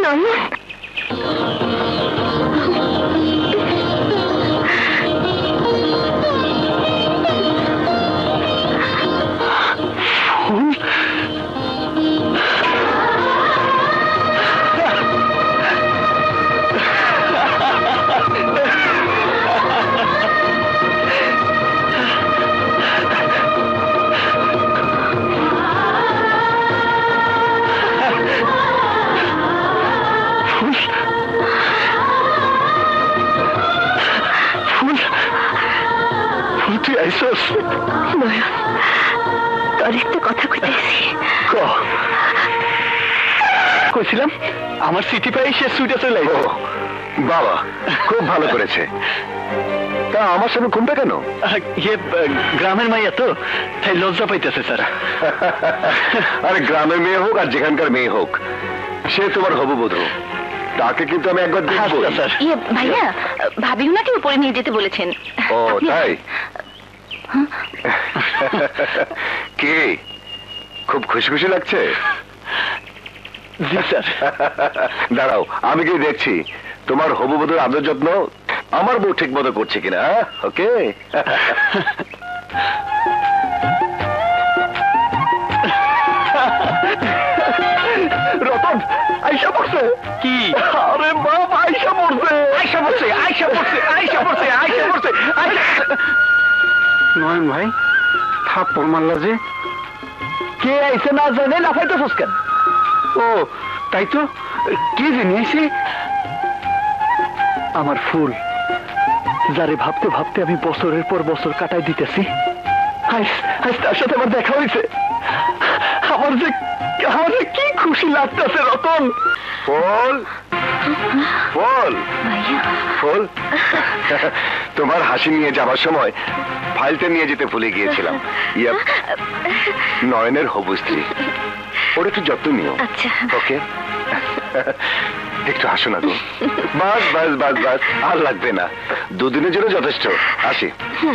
নয়ন, তোর একটা কথা কইতেছি। কইছিলাম আমার সিটি পাই সে সুইটে চলে আইবো। বাবা খুব ভালো করেছে। তা আমার সামনে ঘুমটা কেন? গ্রামের মাইয়া তো, তাই লজ্জা পাইতেছে স্যার। আরে গ্রামের মেয়ে হোক আর যেখানকার মেয়ে হোক, সে তোমার হবুবধূ, তাকে কিন্তু আমি একবার দেখবো। স্যার ভাইয়া, ভাবি উনাকে উপরে নিয়ে যেতে বলেছেন। ও তাই? কে খুব খুশি খুশি লাগছে? জি স্যার। দাঁড়াও, আমি কি দেখছি তোমার হবুবধূর আদর যত্ন আমার বউ ঠিক মতো করছে কিনা। ওকে। রতন আইসা পড়ছে। কি? আরে বাপ, আইসা পড়ছে, আইসা পড়ছে, আইসা পড়ছে, আইসা পড়ছে, আইসা পড়ছে। নয়ন ভাই থাপ্পড় মারলা যে? কে আইসে না জানে লাফাইতেছস কেন? ও তাই তো, কে জানি আইসে? আমার ফুল, যারে ভাবতে ভাবতে আমি বছরের পর বছর কাটাই দিতেছি, আজ তার সাথে আমার দেখা হয়েছে। আমার যে কি খুশি লাগতেছে রতন। ফুল, ফুল, ফুল, তোমার হাসি নিয়ে যাবার সময় ফাইলটা নিয়ে যেতে ভুলে গিয়েছিলাম। নয়নের হবু স্ত্রী, ওর একটু যত্ন নিও। আচ্ছা। ওকে, একটু হাসো না গো। বাস বাস বাস বাস, আর লাগবে না, দুদিনের জন্য যথেষ্ট। আসি,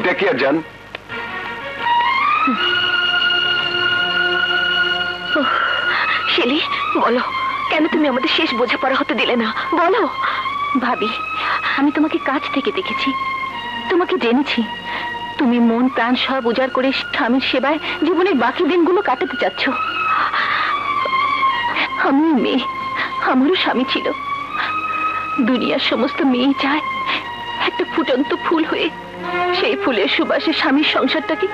দেখি আর যান। শেলি, বলো কেন তুমি আমাদের শেষ বোঝাপড়া হতে দিলে না? বলো। ভাবি, আমি তোমাকে কাছ থেকে দেখেছি, তোমাকে জেনেছি। তুমি মন প্রাণ সব উজাড় করে স্বামীর সেবায় জীবনের বাকি দিনগুলো কাটাতে চাচ্ছ। আমি মেয়ে, আমারও স্বামী ছিল। দুনিয়ার সমস্ত মেয়ে চায় একটা ফুটন্ত ফুল হয়ে সেই ফুলের সুবাসে স্বামীর সংসারটাকে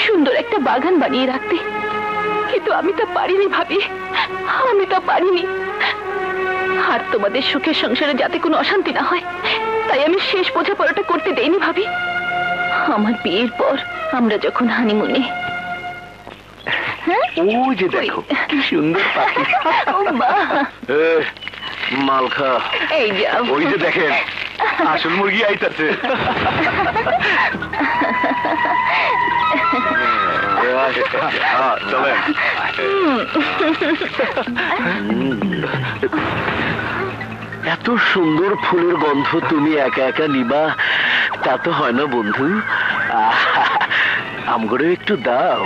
সুন্দর একটা বাগান বানিয়ে রাখতে, কিন্তু আমি তা পারিনি ভাবি, আমি তা পারিনি। আর তোমাদের সুখের সংসারে যাতে কোনো অশান্তি না হয়, তাই আমি শেষ বোঝাপড়াটা করতে দেইনি ভাবি। আমার বিয়ের পর আমরা যখন হানিমুনে, ওই যে দেখো কি সুন্দর পাখি। মালখা, এই যাও, ওই যে দেখেন আসল মুরগি আইতাছে। চলেন। এত সুন্দর ফুলের গন্ধ তুমি একা একা নিবা, তা তো হয় না বন্ধু। আমগরে একটু দাও।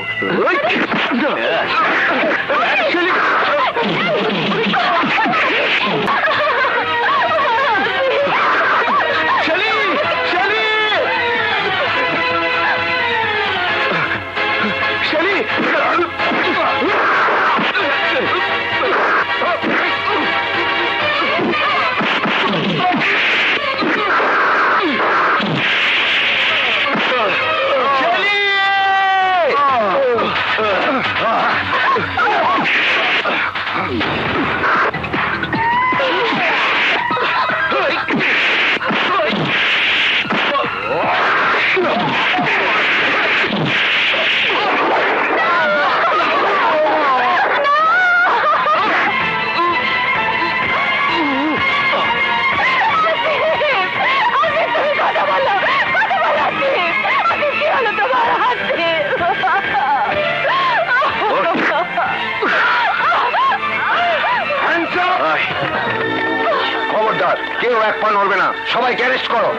কেউ এক পা নড়বে না, সবাইকে অ্যারেস্ট করো।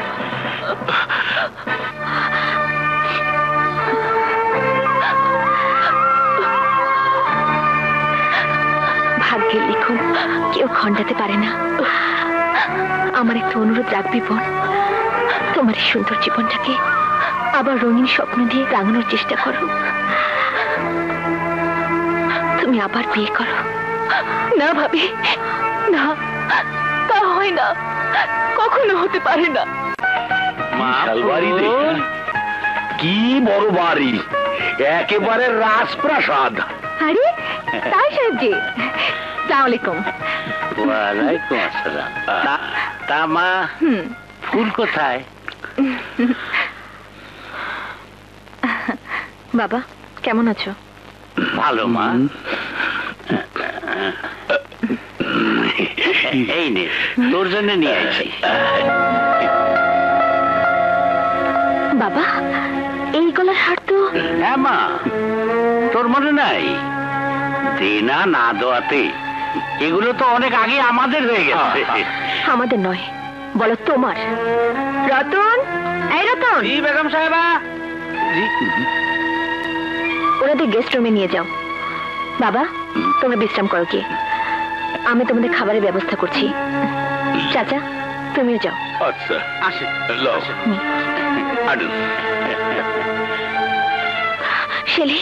ভাগ্যের লিখন কেউ খণ্ডাতে পারে না। আমার একটা অনুরোধ রাখবি বোন, তোমার এই সুন্দর জীবনটাকে আবার রঙিন স্বপ্ন দিয়ে রাঙানোর চেষ্টা করো। তুমি আবার বিয়ে করো। না ভাবি, না, তা হয় না, কখনো হতে পারে না। কি বড় বাড়ি, একেবারে রাজপ্রাসাদ। আরে তাই সাহেবজি, আসসালামু আলাইকুম। ওয়ালাইকুম আসসালাম। তা মা, ফুল কোথায়? বাবা কেমন আছো? ভালো মা। এই নে, তোর জন্য নিয়ে আসি। বাবা এই গলার হার তো। হ্যাঁ মা, তোর মনে নাই? দেনা না দেওয়াতে এগুলো তো অনেক আগে আমাদের হয়ে গেছে। আমাদের নয়, বলো তোমার। রতন, এই রতন, জি বেগম সাহেবা। জি। ওনাদের গেস্ট রুমে নিয়ে যাও। বাবা তোমরা বিশ্রাম করো, কি আমি তোমাদের খাবারের ব্যবস্থা করছি। চাচা তুমিও যাও। আচ্ছা আসে। শেলি,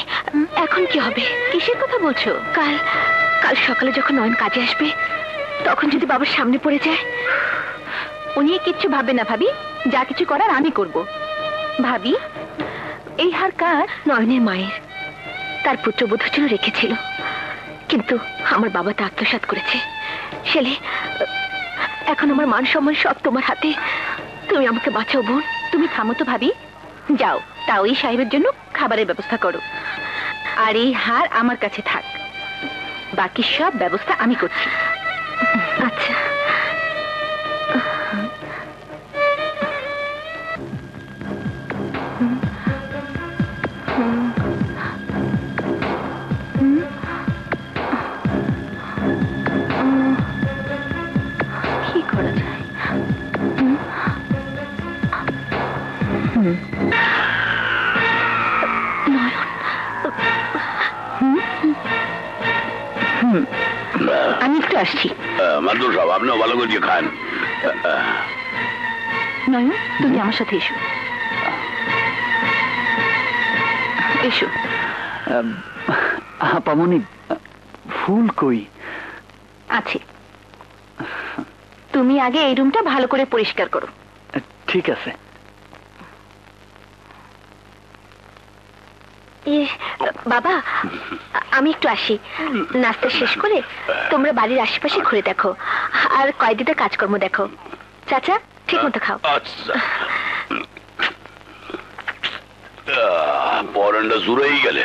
এখন কি হবে? কিসের কথা বলছো? কাল কাল সকালে যখন নয়ন কাজে আসবে, তখন যদি বাবার সামনে পড়ে যায়। উনি কিচ্ছু ভাবে না ভাবি, যা কিছু করার আমি করব। ভাবি এই হার কার? নয়নের মায়ের, তার পুত্রবধূ ছিল রেখেছিল, কিন্তু আমার বাবা তা আত্মসাৎ করেছে। শেলি, এখন আমার মান সম্মান সব তোমার হাতে, তুমি আমাকে বাঁচাও বোন। তুমি থামো তো ভাবি, যাও তা ওই সাহেবের জন্য খাবারের ব্যবস্থা করো, আর এই হার আমার কাছে থাক, বাকি সব ব্যবস্থা আমি করছি। আচ্ছা। কি করা যায়? আমি একটু আসছি। মাদুর সাহেব, আপনিও ভালো করে খান। নয়ন তুমি আমার সাথে এসো, এসো। আপামনি, ফুল কই? আছে, তুমি আগে এই রুমটা ভালো করে পরিষ্কার করো। ঠিক আছে। বাবা আমি একটু আসি, নাস্তা শেষ করে তোমরা বাড়ির আশেপাশে ঘুরে দেখো, আর কয়েকদিনের কাজকর্ম দেখো। চাচা ঠিক মতো খাও। আচ্ছা, পরানটা জুড়েই গেলে।